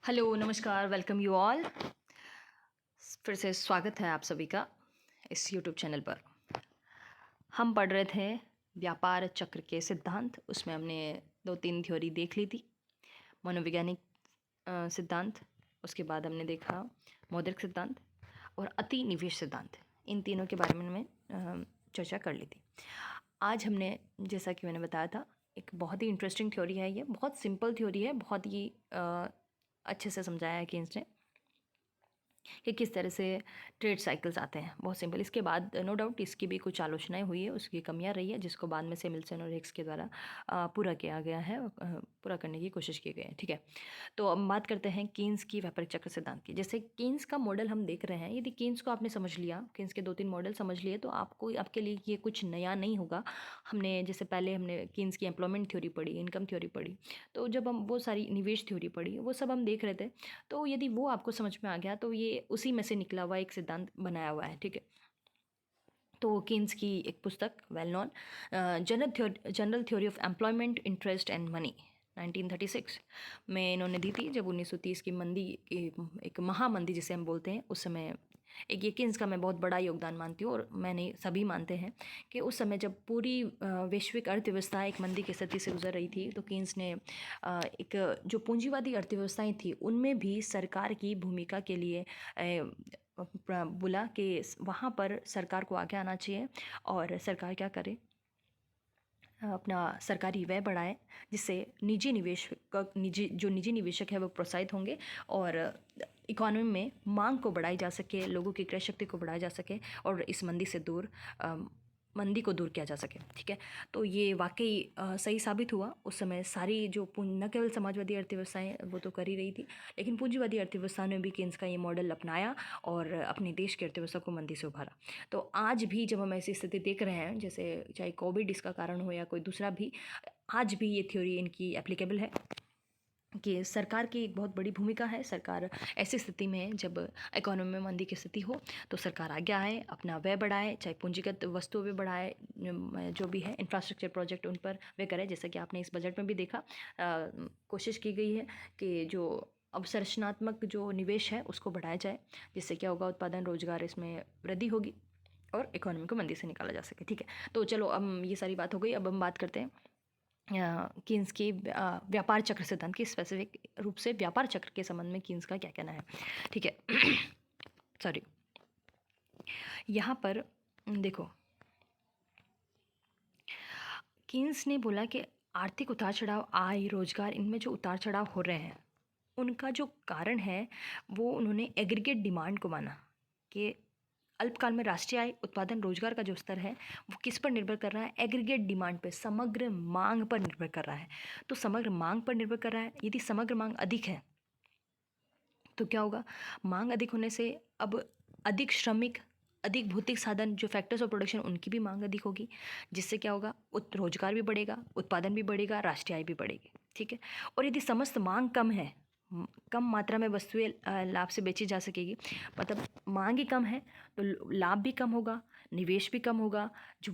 Hello, नमस्कार, welcome you all. फिर से स्वागत है आप सभी का इस यूट्यूब चैनल पर। हम पढ़ रहे थे व्यापार चक्र के सिद्धांत। उसमें हमने 2-3 थ्योरी देख ली थी। मनोवैज्ञानिक सिद्धांत, उसके बाद हमने देखा मौद्रिक सिद्धांत और अतिनिवेश सिद्धांत। इन तीनों के बारे में चर्चा कर ली थी। आज हमने, जैसा कि मैंने बताया था, एक बहुत ही इंटरेस्टिंग थ्योरी है। ये बहुत सिंपल थ्योरी है, बहुत ही अच्छे से समझाया है किन्स ने कि किस तरह से ट्रेड साइकिल्स आते हैं। बहुत सिंपल। इसके बाद नो डाउट इसकी भी कुछ आलोचनाएं हुई है, उसकी कमियां रही है, जिसको बाद में सेमिल्सन और हिक्स के द्वारा पूरा किया गया है, पूरा करने की कोशिश की गई है। ठीक है, तो अब बात करते हैं कीन्स की व्यापारिक चक्र सिद्धांत की। जैसे कीन्स का मॉडल हम देख रहे हैं, यदि कीन्स को आपने समझ लिया, कीन्स के 2-3 मॉडल समझ लिए, तो आपको आपके लिए ये कुछ नया नहीं होगा। हमने जैसे पहले हमने कीन्स की एम्प्लॉयमेंट थ्योरी पढ़ी, इनकम थ्योरी पढ़ी, तो जब हम वो सारी निवेश थ्योरी पढ़ी, वो सब हम देख रहे थे। तो यदि वो आपको समझ में आ गया, तो ये उसी में से निकला हुआ एक सिद्धांत बनाया हुआ है। ठीक है, तो कीन्स की एक पुस्तक well known general theory of employment, interest and money 1936 में इन्होंने दी थी, जब 1930 की मंदी एक महामंदी जिसे हम बोलते हैं, उस समय एक ये कीन्स का मैं बहुत बड़ा योगदान मानती हूँ, और मैंने सभी मानते हैं कि उस समय जब पूरी वैश्विक अर्थव्यवस्था एक मंदी की स्थिति से गुजर रही थी, तो कीन्स ने एक जो पूंजीवादी अर्थव्यवस्थाएं थी उनमें भी सरकार की भूमिका के लिए बोला कि वहाँ पर सरकार को आगे आना चाहिए, और सरकार क्या करे, अपना सरकारी व्यय बढ़ाए, जिससे निजी निवेशक है वो प्रोत्साहित होंगे, और इकोनॉमी में मांग को बढ़ाई जा सके, लोगों की क्रय शक्ति को बढ़ाया जा सके, और इस मंदी को दूर किया जा सके। ठीक है, तो ये वाकई सही साबित हुआ। उस समय सारी जो न केवल समाजवादी अर्थव्यवस्थाएं वो तो कर ही रही थी, लेकिन पूंजीवादी अर्थव्यवस्था ने भी कीन्स का ये मॉडल अपनाया और अपने देश की अर्थव्यवस्था को मंदी से उभारा। तो आज भी जब हम ऐसी स्थिति देख रहे हैं, जैसे चाहे कोविड इसका कारण हो या कोई दूसरा भी, आज भी ये थ्योरी इनकी एप्लीकेबल है कि सरकार की एक बहुत बड़ी भूमिका है। सरकार ऐसी स्थिति में, जब इकोनॉमी में मंदी की स्थिति हो, तो सरकार आगे आए, अपना व्यय बढ़ाए, चाहे पूंजीगत वस्तुओं पे बढ़ाए, जो भी है इंफ्रास्ट्रक्चर प्रोजेक्ट उन पर व्यय करे। जैसा कि आपने इस बजट में भी देखा, कोशिश की गई है कि जो अवसंरचनात्मक जो निवेश है उसको बढ़ाया जाए, जिससे क्या होगा, उत्पादन, रोजगार, इसमें वृद्धि होगी और इकोनॉमी को मंदी से निकाला जा सके। ठीक है, तो चलो अब ये सारी बात हो गई। अब हम बात करते हैं कीन्स की व्यापार चक्र सिद्धांत की। स्पेसिफिक रूप से व्यापार चक्र के संबंध में कीन्स का क्या कहना है। ठीक है सॉरी, यहाँ पर देखो, कीन्स ने बोला कि आर्थिक उतार चढ़ाव, आय, रोजगार, इनमें जो उतार चढ़ाव हो रहे हैं, उनका जो कारण है वो उन्होंने एग्रीगेट डिमांड को माना कि अल्पकाल में राष्ट्रीय आय, उत्पादन, रोजगार का जो स्तर है वो किस पर निर्भर कर रहा है, एग्रीगेट डिमांड पे, समग्र मांग पर निर्भर कर रहा है। तो समग्र मांग पर निर्भर कर रहा है। यदि समग्र मांग अधिक है तो क्या होगा, मांग अधिक होने से अब अधिक श्रमिक, अधिक भौतिक साधन, जो फैक्टर्स ऑफ प्रोडक्शन, उनकी भी मांग अधिक होगी, जिससे क्या होगा, रोजगार भी बढ़ेगा, उत्पादन भी बढ़ेगा, राष्ट्रीय आय भी बढ़ेगी। ठीक है, और यदि समस्त मांग कम है, कम मात्रा में वस्तुएं लाभ से बेची जा सकेगी, मतलब मांग ही कम है, तो लाभ भी कम होगा, निवेश भी कम होगा, जो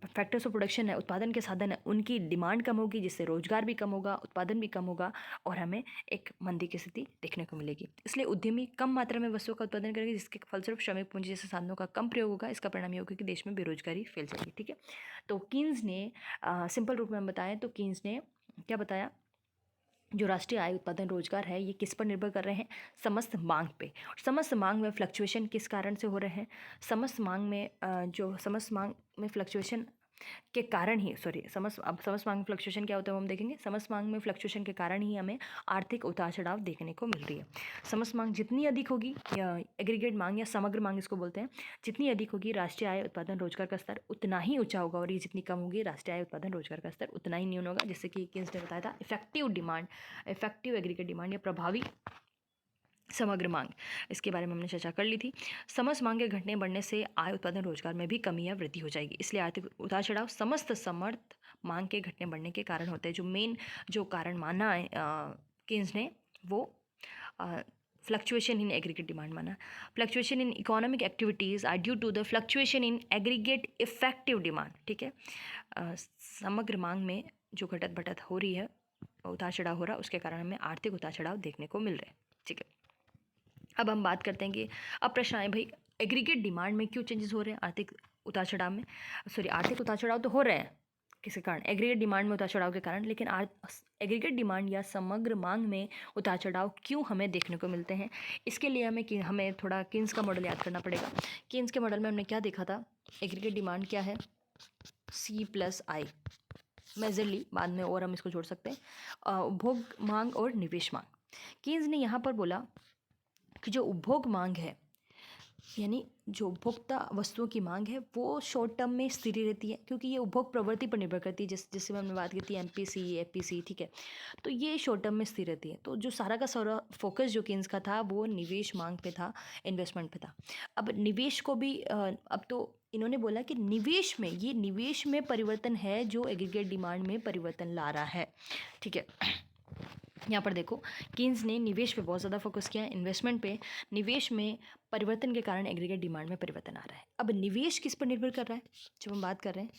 फैक्टर्स ऑफ प्रोडक्शन है, उत्पादन के साधन है, उनकी डिमांड कम होगी, जिससे रोजगार भी कम होगा, उत्पादन भी कम होगा, और हमें एक मंदी की स्थिति देखने को मिलेगी। इसलिए उद्यमी कम मात्रा में वस्तुओं का उत्पादन करेंगे, जिसके फलस्वरूप श्रमिक पूंजी जैसे साधनों का कम प्रयोग होगा। इसका परिणाम ये होगा कि देश में बेरोजगारी फैल जाएगी। ठीक है, तो कीन्स ने सिंपल रूप में हम बताएं तो कीन्स ने क्या बताया, जो राष्ट्रीय आय, उत्पादन, रोजगार है, ये किस पर निर्भर कर रहे हैं, समस्त मांग पे। और समस्त मांग में फ्लक्चुएशन किस कारण से हो रहे हैं, समस्त मांग में फ्लक्चुएशन के कारण ही, समस्त मांग में फ्लक्चुएशन क्या होता है वो हम देखेंगे। समस्त मांग में फ्लक्चुएशन के कारण ही हमें आर्थिक उतार चढ़ाव देखने को मिल रही है। समस्त मांग जितनी अधिक होगी, या एग्रीगेट मांग या समग्र मांग इसको बोलते हैं, जितनी अधिक होगी, राष्ट्रीय आय, उत्पादन, रोजगार का स्तर उतना ही ऊंचा होगा, और ये जितनी कम होगी, राष्ट्रीय आय, उत्पादन, रोजगार का स्तर उतना ही न्यून होगा। जिससे कि कीन्स ने बताया था इफेक्टिव एग्रीगेट डिमांड या प्रभावी समग्र मांग, इसके बारे में हमने चर्चा कर ली थी। समस्त मांग के घटने बढ़ने से आय, उत्पादन, रोजगार में भी कमी या वृद्धि हो जाएगी। इसलिए आर्थिक उतार चढ़ाव समस्त समर्थ मांग के घटने बढ़ने के कारण होते हैं। जो मेन जो कारण माना है कीन्स ने, वो फ्लक्चुएशन इन एग्रीगेट डिमांड माना। Fluctuation in economic activities are due to the fluctuation in aggregate effective demand. ठीक है, समग्र मांग में जो घटत बढ़त हो रही है, उतार चढ़ाव हो रहा है, उसके कारण हमें आर्थिक उतार चढ़ाव देखने को मिल रहे हैं। ठीक है, अब हम बात करते हैं कि अब प्रश्न आए भाई एग्रीगेट डिमांड में क्यों चेंजेस हो रहे हैं आर्थिक उतार चढ़ाव में। सॉरी, आर्थिक उतार चढ़ाव तो हो रहे हैं किसी कारण, एग्रीगेट डिमांड में उतार चढ़ाव के कारण, लेकिन एग्रीगेट डिमांड या समग्र मांग में उतार चढ़ाव क्यों हमें देखने को मिलते हैं। इसके लिए हमें थोड़ा कीन्स का मॉडल याद करना पड़ेगा। कीन्स के मॉडल में हमने क्या देखा था, एग्रीगेट डिमांड क्या है, C+I मेजरली, बाद में और हम इसको जोड़ सकते हैं, उपभोग मांग और निवेश मांग। कीन्स ने यहाँ पर बोला कि जो उपभोग मांग है, यानी जो उपभोक्ता वस्तुओं की मांग है, वो शॉर्ट टर्म में स्थिर रहती है, क्योंकि ये उपभोग प्रवृत्ति पर निर्भर करती है, जिससे हमने बात की थी MPC FPC। ठीक है, तो ये शॉर्ट टर्म में स्थिर रहती है। तो जो सारा का सारा फोकस जो कीन्स का था वो निवेश मांग पे था, इन्वेस्टमेंट पे था। अब निवेश को भी अब तो इन्होंने बोला कि निवेश में परिवर्तन है जो एग्रीगेट डिमांड में परिवर्तन ला रहा है। ठीक है, यहाँ पर देखो कीन्स ने निवेश पे बहुत ज़्यादा फोकस किया है, इन्वेस्टमेंट पे। निवेश में परिवर्तन के कारण एग्रीगेट डिमांड में परिवर्तन आ रहा है। अब निवेश किस पर निर्भर कर रहा है, जब हम बात कर रहे हैं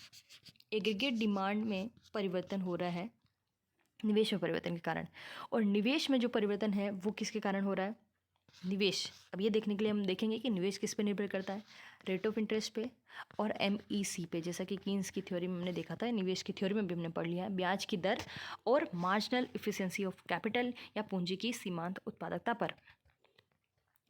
एग्रीगेट डिमांड में परिवर्तन हो रहा है निवेश में परिवर्तन के कारण, और निवेश में जो परिवर्तन है वो किसके कारण हो रहा है, निवेश। अब ये देखने के लिए हम देखेंगे कि निवेश किस पे निर्भर करता है, रेट ऑफ इंटरेस्ट पे और MEC पे, जैसा कि कीन्स की थ्योरी में हमने देखा था, निवेश की थ्योरी में भी हमने पढ़ लिया है, ब्याज की दर और मार्जिनल इफिशिएंसी ऑफ कैपिटल या पूंजी की सीमांत उत्पादकता पर।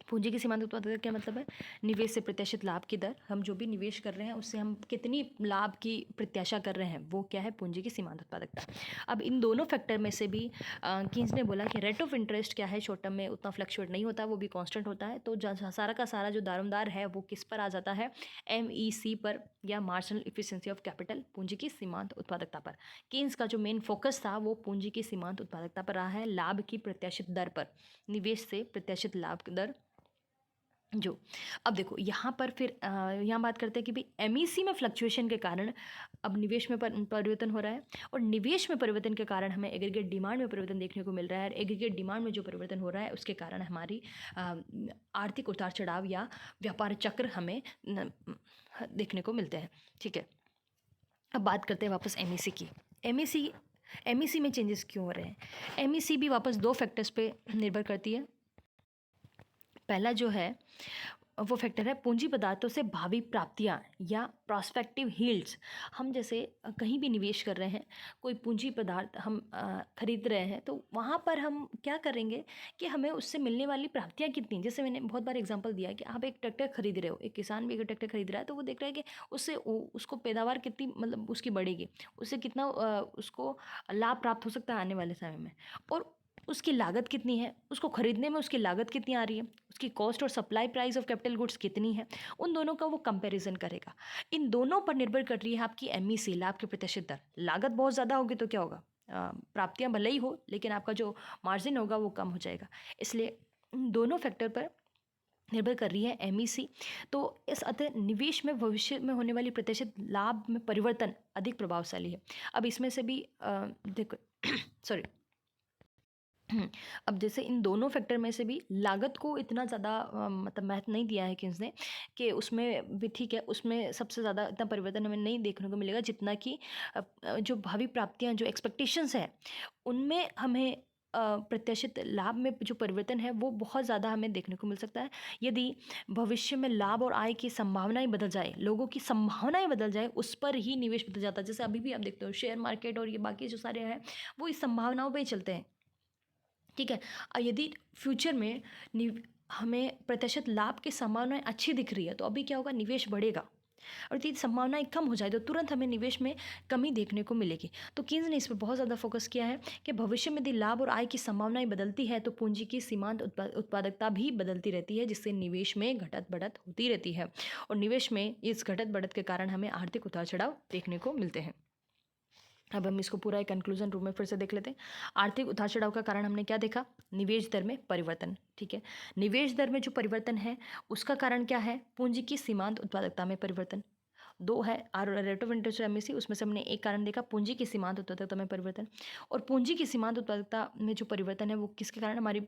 पूंजी की सीमांत उत्पादकता क्या मतलब है, निवेश से प्रत्याशित लाभ की दर, हम जो भी निवेश कर रहे हैं उससे हम कितनी लाभ की प्रत्याशा कर रहे हैं, वो क्या है, पूंजी की सीमांत उत्पादकता। अब इन दोनों फैक्टर में से भी कीन्स ने बोला कि रेट ऑफ इंटरेस्ट क्या है, शॉर्ट टर्म में उतना फ्लक्चुएट नहीं होता, वो भी कांस्टेंट होता है। तो सारा का सारा जो दारोमदार है वो किस पर आ जाता है, MEC पर या मार्जिनल इफिशिएंसी ऑफ कैपिटल, पूंजी की सीमांत उत्पादकता पर। कीन्स का जो मेन फोकस था वो पूंजी की सीमांत उत्पादकता पर रहा है, लाभ की प्रत्याशित दर पर, निवेश से प्रत्याशित लाभ दर जो। अब देखो यहाँ पर फिर यहाँ बात करते हैं कि भाई MEC में फ्लक्चुएशन के कारण अब निवेश में परिवर्तन हो रहा है, और निवेश में परिवर्तन के कारण हमें एग्रीगेट डिमांड में परिवर्तन देखने को मिल रहा है। एग्रीगेट डिमांड में जो परिवर्तन हो रहा है उसके कारण हमारी आर्थिक उतार चढ़ाव या व्यापार चक्र हमें देखने को मिलते हैं। ठीक है, अब बात करते हैं वापस MEC की। MEC में चेंजेस क्यों हो रहे हैं, MEC भी वापस दो फैक्टर्स पे निर्भर करती है। पहला जो है वो फैक्टर है पूंजी पदार्थों से भावी प्राप्तियां या प्रॉस्पेक्टिव यील्ड्स। हम जैसे कहीं भी निवेश कर रहे हैं, कोई पूंजी पदार्थ हम खरीद रहे हैं, तो वहाँ पर हम क्या करेंगे कि हमें उससे मिलने वाली प्राप्तियां कितनी। जैसे मैंने बहुत बार एग्जांपल दिया कि आप एक ट्रैक्टर खरीद रहे हो, एक किसान भी एक ट्रैक्टर खरीद रहा है, तो वो देख रहा है कि उससे उसको पैदावार कितनी मतलब उसकी बढ़ेगी, उससे कितना उसको लाभ प्राप्त हो सकता है आने वाले समय में, और उसकी लागत कितनी है, उसको खरीदने में उसकी लागत कितनी आ रही है, उसकी कॉस्ट और supply price of capital goods कितनी है, उन दोनों का वो कंपैरिजन करेगा। इन दोनों पर निर्भर कर रही है आपकी MEC, लाभ की प्रतिशत दर। लागत बहुत ज़्यादा होगी तो क्या होगा, प्राप्तियां भले ही हो लेकिन आपका जो मार्जिन होगा वो कम हो जाएगा। इसलिए इन दोनों फैक्टर पर निर्भर कर रही है MEC। तो इस अतः निवेश में भविष्य में होने वाली प्रतिशत लाभ में परिवर्तन अधिक प्रभावशाली है। अब इसमें से भी देखो सॉरी अब जैसे इन दोनों फैक्टर में से भी लागत को इतना ज़्यादा मतलब महत्व नहीं दिया है कीन्स ने, कि उसमें भी ठीक है, उसमें सबसे ज़्यादा इतना परिवर्तन हमें नहीं देखने को मिलेगा जितना कि जो भावी प्राप्तियां, जो एक्सपेक्टेशंस है, उनमें हमें प्रत्याशित लाभ में जो परिवर्तन है वो बहुत ज़्यादा हमें देखने को मिल सकता है। यदि भविष्य में लाभ और आय की संभावनाएं बदल जाए, लोगों की संभावनाएं बदल जाए, उस पर ही निवेश बदल जाता है। जैसे अभी भी आप देखते हो शेयर मार्केट और ये बाकी जो सारे हैं वो इस संभावनाओं पर ही चलते हैं। ठीक है, यदि फ्यूचर में हमें प्रतिशत लाभ की संभावनाएं अच्छी दिख रही है तो अभी क्या होगा, निवेश बढ़ेगा, और यदि संभावनाएं कम हो जाए तो तुरंत हमें निवेश में कमी देखने को मिलेगी। तो कीन्स ने इस पर बहुत ज़्यादा फोकस किया है कि भविष्य में यदि लाभ और आय की संभावनाएं बदलती है तो पूंजी की सीमांत उत्पादकता भी बदलती रहती है, जिससे निवेश में घटत बढ़त होती रहती है, और निवेश में इस घटत बढ़त के कारण हमें आर्थिक उतार चढ़ाव देखने को मिलते हैं। अब हम इसको पूरा एक कंक्लूजन रूप में फिर से देख लेते हैं। आर्थिक उतार चढ़ाव का कारण हमने क्या देखा, निवेश दर में परिवर्तन। ठीक है, निवेश दर में जो परिवर्तन है उसका कारण क्या है, पूंजी की सीमांत उत्पादकता में परिवर्तन। दो है रेट ऑफ इंटरेस्ट MEC, उसमें से हमने एक कारण देखा पूंजी की सीमांत उत्पादकता में परिवर्तन। और पूंजी की सीमांत उत्पादकता में जो परिवर्तन है वो किसके कारण, हमारी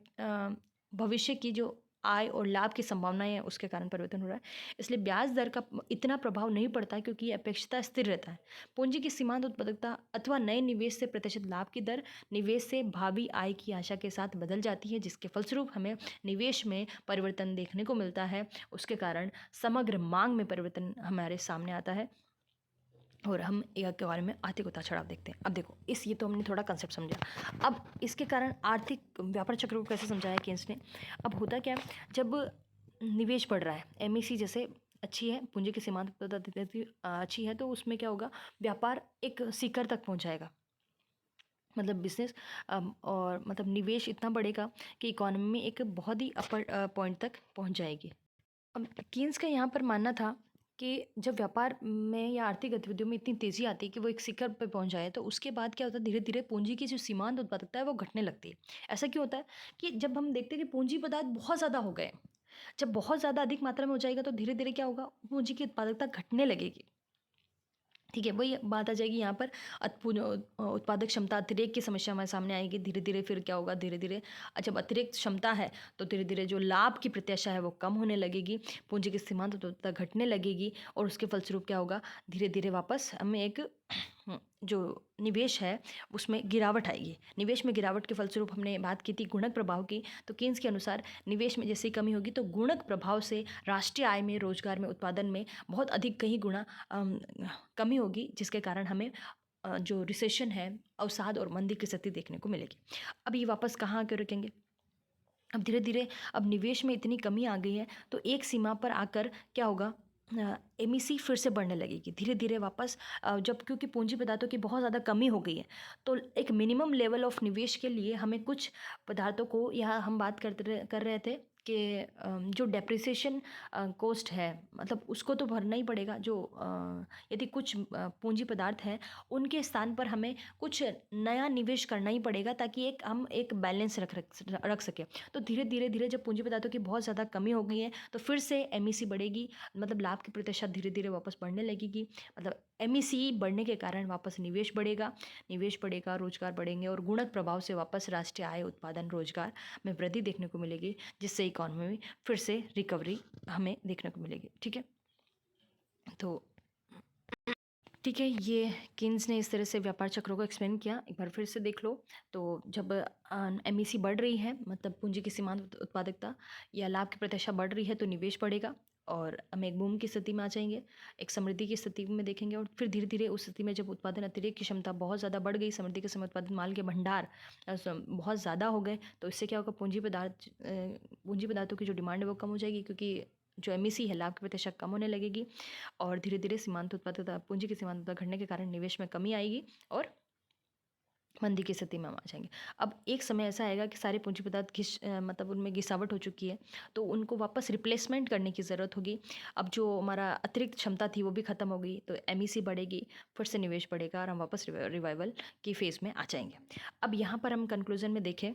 भविष्य की जो आय और लाभ की संभावनाएं हैं उसके कारण परिवर्तन हो रहा है। इसलिए ब्याज दर का इतना प्रभाव नहीं पड़ता क्योंकि ये अपेक्षिता स्थिर रहता है। पूंजी की सीमांत उत्पादकता अथवा नए निवेश से प्रतिशत लाभ की दर निवेश से भावी आय की आशा के साथ बदल जाती है, जिसके फलस्वरूप हमें निवेश में परिवर्तन देखने को मिलता है। उसके कारण समग्र मांग में परिवर्तन हमारे सामने आता है और हम एक के बारे में आर्थिक उतार चढ़ाव देखते हैं। अब देखो ये तो हमने थोड़ा कंसेप्ट समझा। अब इसके कारण आर्थिक व्यापार चक्र को कैसे समझाया केन्स ने। अब होता क्या है, जब निवेश बढ़ रहा है, एमईसी जैसे अच्छी है, पूंजी की सीमांत उत्पादकता अच्छी है, तो उसमें क्या होगा, व्यापार एक शिखर तक पहुंच जाएगा। मतलब बिजनेस और मतलब निवेश इतना बढ़ेगा कि इकोनॉमी में एक बहुत ही अपर पॉइंट तक पहुंच जाएगी। अब केन्स का यहाँ पर मानना था कि जब व्यापार में या आर्थिक गतिविधियों में इतनी तेज़ी आती है कि वो एक शिखर पे पहुंच जाए, तो उसके बाद क्या होता है, धीरे धीरे पूंजी की जो सीमांत उत्पादकता है वो घटने लगती है। ऐसा क्यों होता है कि जब हम देखते हैं कि पूंजी पदार्थ बहुत ज़्यादा हो गए, जब बहुत ज़्यादा अधिक मात्रा में हो जाएगा तो धीरे धीरे क्या होगा, पूंजी की उत्पादकता घटने लगेगी। ठीक है, वही बात आ जाएगी यहाँ पर उत्पादक क्षमता अतिरेक की समस्या हमारे सामने आएगी। धीरे धीरे फिर क्या होगा, धीरे धीरे जब अतिरिक्त क्षमता है तो धीरे धीरे जो लाभ की प्रत्याशा है वो कम होने लगेगी, पूंजी की सीमांत उत्पादकता घटने लगेगी और उसके फलस्वरूप क्या होगा, धीरे धीरे वापस हमें एक जो निवेश है उसमें गिरावट आएगी। निवेश में गिरावट के फलस्वरूप हमने बात की थी गुणक प्रभाव की, तो केन्स के अनुसार निवेश में जैसे ही कमी होगी तो गुणक प्रभाव से राष्ट्रीय आय में, रोजगार में, उत्पादन में बहुत अधिक कई गुना कमी होगी, जिसके कारण हमें जो रिसेशन है, अवसाद और मंदी की स्थिति देखने को मिलेगी। अब ये वापस कहाँ आकर रुकेंगे, अब धीरे धीरे अब निवेश में इतनी कमी आ गई है तो एक सीमा पर आकर क्या होगा, एमईसी फिर से बढ़ने लगेगी धीरे धीरे वापस। जब क्योंकि पूंजी पदार्थों की बहुत ज़्यादा कमी हो गई है, तो एक मिनिमम लेवल ऑफ निवेश के लिए हमें कुछ पदार्थों को, यहाँ हम बात कर रहे थे कि जो डेप्रिसिएशन कॉस्ट है, मतलब उसको तो भरना ही पड़ेगा। जो यदि कुछ पूंजी पदार्थ हैं उनके स्थान पर हमें कुछ नया निवेश करना ही पड़ेगा ताकि हम एक बैलेंस रख सकें। तो धीरे धीरे जब पूंजी पदार्थों की बहुत ज़्यादा कमी हो गई है तो फिर से एमईसी बढ़ेगी, मतलब लाभ की प्रतिशत धीरे धीरे वापस बढ़ने लगेगी। मतलब एमईसी बढ़ने के कारण वापस निवेश बढ़ेगा, रोजगार बढ़ेंगे और गुणक प्रभाव से वापस राष्ट्रीय आय, उत्पादन, रोजगार में वृद्धि देखने को मिलेगी, जिससे इकोनॉमी में फिर से रिकवरी हमें देखने को मिलेगी। ठीक है, तो ठीक है, ये केन्स ने इस तरह से व्यापार चक्रों को एक्सप्लेन किया। एक बार फिर से देख लो, तो जब एमईसी बढ़ रही है, मतलब पूंजी की सीमांत उत्पादकता या लाभ की प्रत्याशा बढ़ रही है, तो निवेश बढ़ेगा और हम एक बूम की स्थिति में आ जाएंगे, एक समृद्धि की स्थिति में देखेंगे। और फिर धीरे धीरे उस स्थिति में जब उत्पादन अतिरेक की क्षमता बहुत ज़्यादा बढ़ गई, समृद्धि के समय उत्पादन माल के भंडार बहुत ज़्यादा हो गए, तो इससे क्या होगा, पूंजी पदार्थों की जो डिमांड है वो कम हो जाएगी, क्योंकि जो एमईसी है, लाभ की प्रतिशत कम होने लगेगी और धीरे धीरे सीमांत उत्पादकता, पूंजी की सीमांत उत्पादकता घटने के कारण निवेश में कमी आएगी और मंदी की स्थिति में हम आ जाएंगे। अब एक समय ऐसा आएगा कि सारे पूंजी पदार्थ मतलब उनमें घिसावट हो चुकी है, तो उनको वापस रिप्लेसमेंट करने की ज़रूरत होगी। अब जो हमारा अतिरिक्त क्षमता थी वो भी खत्म हो गई, तो एमईसी बढ़ेगी, फिर से निवेश बढ़ेगा और हम वापस रिवाइवल की फेज़ में आ जाएंगे। अब यहाँ पर हम कंक्लूजन में देखें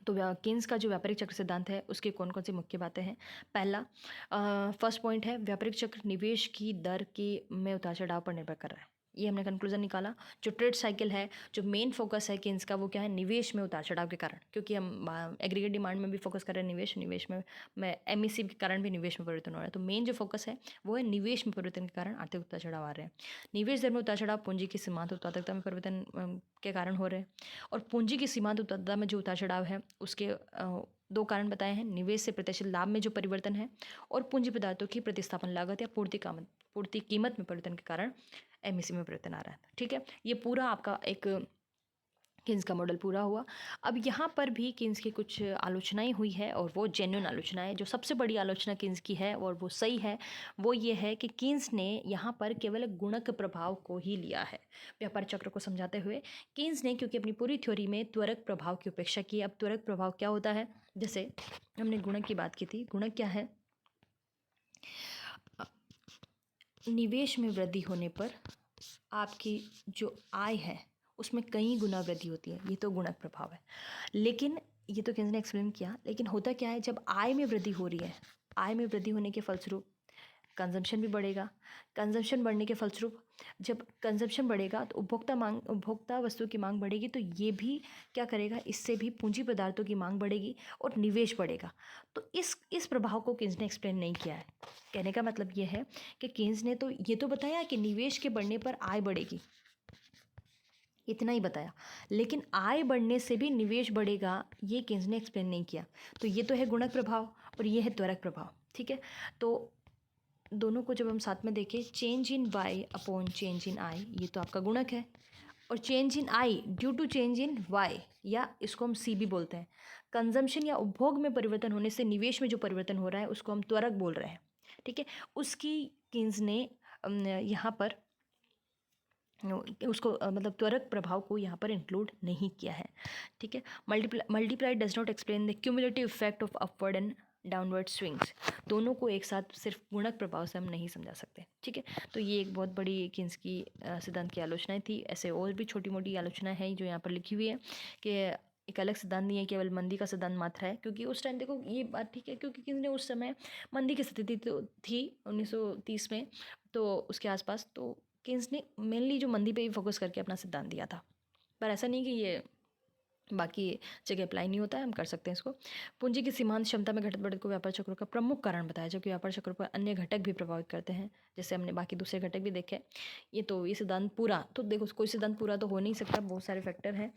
तो केन्स का जो व्यापारिक चक्र सिद्धांत है उसकी कौन कौन सी मुख्य बातें हैं। पहला, फर्स्ट पॉइंट है, व्यापारिक चक्र निवेश की दर की में उतार चढ़ाव पर निर्भर कर रहा है। ये हमने कंक्लूजन निकाला। जो ट्रेड साइकिल है, जो मेन फोकस है केन्स का, वो क्या है, निवेश में उतार चढ़ाव के कारण, क्योंकि हम एग्रीगेट डिमांड में भी फोकस कर रहे हैं, निवेश में एमईसी के कारण भी निवेश में परिवर्तन हो रहा है। तो मेन जो फोकस है वो है निवेश में परिवर्तन के कारण आर्थिक उतार चढ़ाव आ रहे हैं। निवेश दर में उतार चढ़ाव पूंजी की सीमांत उत्पादकता में परिवर्तन के कारण हो रहे हैं। और पूंजी की सीमांत उत्पादकता में जो उतार चढ़ाव है उसके दो कारण बताए हैं, निवेश से प्रत्याशित लाभ में जो परिवर्तन है और पूंजी पदार्थों की प्रतिस्थापन लागत या पूर्ति कीमत में परिवर्तन के कारण एमईसी में परिवर्तन आ रहा है। ठीक है, ये पूरा आपका एक केन्स का मॉडल पूरा हुआ। अब यहाँ पर भी केन्स की कुछ आलोचनाएं हुई है और वो जेन्युइन आलोचनाएं। जो सबसे बड़ी आलोचना केन्स की है और वो सही है, वो ये है कि केन्स ने यहाँ पर केवल गुणक प्रभाव को ही लिया है व्यापार चक्र को समझाते हुए। केन्स ने क्योंकि अपनी पूरी थ्योरी में त्वरक प्रभाव की उपेक्षा की। अब त्वरक प्रभाव क्या होता है, जैसे हमने गुणक की बात की थी, गुणक क्या है, निवेश में वृद्धि होने पर आपकी जो आय है उसमें कई गुना वृद्धि होती है, ये तो गुणक प्रभाव है। लेकिन ये तो केन्स ने एक्सप्लेन किया, लेकिन होता क्या है, जब आय में वृद्धि हो रही है, आय में वृद्धि होने के फलस्वरूप कंजम्पशन भी बढ़ेगा, कंजम्पशन बढ़ने के फलस्वरूप जब कंजप्शन बढ़ेगा तो उपभोक्ता वस्तु की मांग बढ़ेगी, तो ये भी क्या करेगा, इससे भी पूंजी पदार्थों की मांग बढ़ेगी और निवेश बढ़ेगा। तो इस प्रभाव को केन्स ने एक्सप्लेन नहीं किया है। कहने का मतलब ये है कि केन्स ने तो ये तो बताया कि निवेश के बढ़ने पर आय बढ़ेगी, इतना ही बताया, लेकिन आय बढ़ने से भी निवेश बढ़ेगा ये केन्स ने एक्सप्लेन नहीं किया। तो ये तो है गुणक प्रभाव और ये है त्वरक प्रभाव, ठीक है। तो दोनों को जब हम साथ में देखें, change in y upon change in i, ये तो आपका गुणक है, और change in i due to change in y, या इसको हम सी भी बोलते हैं, कंजम्पशन या उपभोग में परिवर्तन होने से निवेश में जो परिवर्तन हो रहा है उसको हम त्वरक बोल रहे हैं, ठीक है। उसकी केन्स ने यहाँ पर उसको मतलब त्वरक प्रभाव को यहाँ पर इंक्लूड नहीं किया है, ठीक है। Multiply does not explain the cumulative effect of upward and downward swings, दोनों को एक साथ सिर्फ गुणक प्रभाव से हम नहीं समझा सकते, ठीक है। तो ये एक बहुत बड़ी केन्स की सिद्धांत की आलोचनाएं थी। ऐसे और भी छोटी मोटी आलोचनाएं हैं जो यहाँ पर लिखी हुई है कि एक अलग सिद्धांत नहीं है, केवल मंदी का सिद्धांत मात्र है, क्योंकि उस टाइम देखो ये बात ठीक है, क्योंकि किसी ने उस समय मंदी की स्थिति तो थी 1930 में, तो उसके आसपास, तो केन्स ने मेनली जो मंदी पे ही फोकस करके अपना सिद्धांत दिया था। पर ऐसा नहीं कि ये बाकी जगह अप्लाई नहीं होता है, हम कर सकते हैं इसको। पूंजी की सीमांत क्षमता में घटत बढ़त को व्यापार चक्रों का प्रमुख कारण बताया, जबकि व्यापार चक्रों पर अन्य घटक भी प्रभावित करते हैं, जैसे हमने बाकी दूसरे घटक भी देखे। ये सिद्धांत पूरा तो देखो, कोई सिद्धांत पूरा तो हो नहीं सकता, बहुत सारे फैक्टर हैं,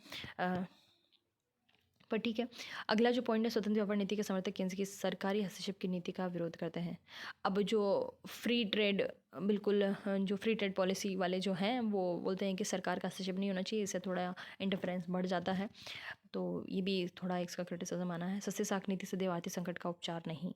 पर ठीक है। अगला जो पॉइंट है, स्वतंत्र व्यापार नीति के समर्थक केंद्र की सरकारी हस्तक्षेप की नीति का विरोध करते हैं। अब जो फ्री ट्रेड, बिल्कुल जो फ्री ट्रेड पॉलिसी वाले जो हैं वो बोलते हैं कि सरकार का हस्तक्षेप नहीं होना चाहिए, इससे थोड़ा इंटरफेरेंस बढ़ जाता है। तो ये भी थोड़ा इसका क्रिटिसिज्म आना है। सस्ते साख नीति से देव आर्थिक संकट का उपचार नहीं,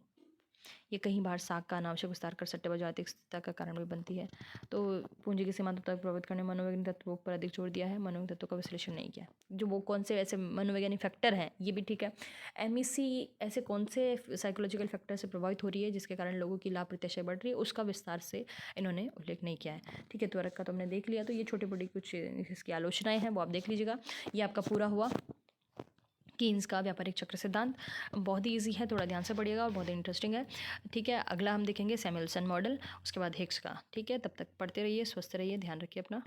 ये कहीं बार साख का अनावश्यक विस्तार कर सट्टेबाजी आर्थिक स्थिरता का कारण भी बनती है। तो पूंजी की सीमांत तक प्रभावित करने मनोवैज्ञानिक तत्वों पर अधिक जोर दिया है, मनोवैज्ञानिक तत्वों का विश्लेषण नहीं किया। जो वो कौन से ऐसे मनोवैज्ञानिक फैक्टर हैं, ये भी ठीक है। एमईसी ऐसे कौन से साइकोलॉजिकल फैक्टर से प्रभावित हो रही है जिसके कारण लोगों की लाभ प्रत्याशा बढ़ रही है, उसका विस्तार से इन्होंने उल्लेख नहीं किया है, ठीक है। त्वरक का तो हमने देख लिया। तो ये छोटी बड़ी कुछ इसकी आलोचनाएं हैं वो आप देख लीजिएगा। ये आपका पूरा हुआ केन्स का व्यापारिक चक्र सिद्धांत। बहुत ही ईजी है, थोड़ा ध्यान से पढ़िएगा और बहुत ही इंटरेस्टिंग है, ठीक है। अगला हम देखेंगे सैमुएल्सन मॉडल, उसके बाद हिक्स का, ठीक है। तब तक पढ़ते रहिए, स्वस्थ रहिए, ध्यान रखिए अपना।